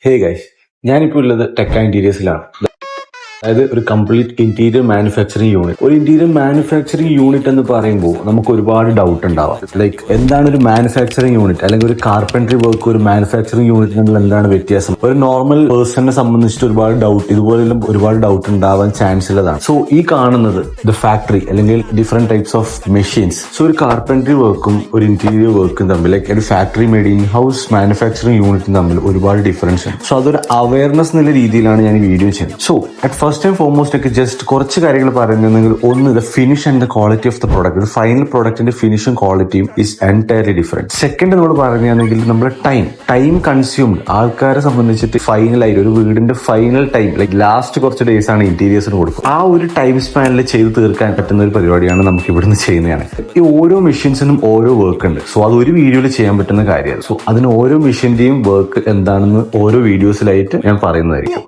Hey guys, ഞാനിപ്പോൾ ഉള്ളത് ടെക്ക ഇന്റീരിയേഴ്സിലാണ്. അതായത് ഒരു കംപ്ലീറ്റ് ഇന്റീരിയർ മാനുഫാക്ചറിങ് യൂണിറ്റ്. ഒരു ഇന്റീരിയർ മാനുഫാക്ചറിങ് യൂണിറ്റ് എന്ന് പറയുമ്പോൾ നമുക്ക് ഒരുപാട് ഡൗട്ട് ഉണ്ടാവാം. ലൈക്ക് എന്താണ് ഒരു മാനുഫാക്ചറിങ് യൂണിറ്റ്, അല്ലെങ്കിൽ ഒരു കാർപ്പൻട്രി വർക്ക് ഒരു മാനുഫാക്ചറിങ് യൂണിറ്റ് തമ്മിൽ എന്താണ് വ്യത്യാസം? ഒരു നോർമൽ പേഴ്സണിനെ സംബന്ധിച്ചിട്ട് ഒരുപാട് ഡൗട്ട് ഉണ്ടാവാൻ ചാൻസ് ഉള്ളതാണ്. സോ ഈ കാണുന്നത് ദ ഫാക്ടറി അല്ലെങ്കിൽ different types of machines. So ഒരു കാർപ്പൻട്രി വർക്കും ഒരു ഇന്റീരിയർ വർക്കും തമ്മിൽ, ലൈക്ക് ഒരു factory made in house manufacturing യൂണിറ്റും തമ്മിൽ ഒരുപാട് ഡിഫറൻസ് ഉണ്ട്. സോ അതൊരു അവയർനെസ് എന്നുള്ള രീതിയിലാണ് ഞാൻ ഈ വീഡിയോ ചെയ്യുന്നത്. So at first and foremost ഒക്കെ ജസ്റ്റ് കുറച്ച് കാര്യങ്ങൾ പറയുന്നെങ്കിൽ, ഒന്ന് the finish and the quality of the product. ഒരു ഫൈനൽ പ്രോഡക്റ്റിന്റെ ഫിനിഷും ക്വാളിറ്റിയും ഈസ് എൻറ്റയർലി ഡിഫറെന്റ്. സെക്കൻഡ് നമ്മൾ പറയുകയാണെങ്കിൽ നമ്മുടെ ടൈം കൺസ്യൂംഡ്. ആൾക്കാരെ സംബന്ധിച്ചിട്ട് ഫൈനലായിട്ട് ഒരു വീടിന്റെ ഫൈനൽ ടൈം, ലൈക്ക് ലാസ്റ്റ് കുറച്ച് ഡേയ്സ് ആണ് ഇന്റീരിയേഴ്സിന് കൊടുക്കുക. ആ ഒരു ടൈം സ്പാനിൽ ചെയ്ത് തീർക്കാൻ പറ്റുന്ന ഒരു പരിപാടിയാണ് നമുക്ക് ഇവിടുന്ന് ചെയ്യുന്നതാണ്. ഈ ഓരോ മെഷീൻസിനും ഓരോ വർക്ക് ഉണ്ട്. സോ അത് ഒരു വീഡിയോയിൽ ചെയ്യാൻ പറ്റുന്ന കാര്യമാണ്. സോ അതിന് ഓരോ മെഷീന്റെയും വർക്ക് എന്താണെന്ന് ഓരോ വീഡിയോസിലായിട്ട് ഞാൻ പറയുന്നതായിരിക്കും.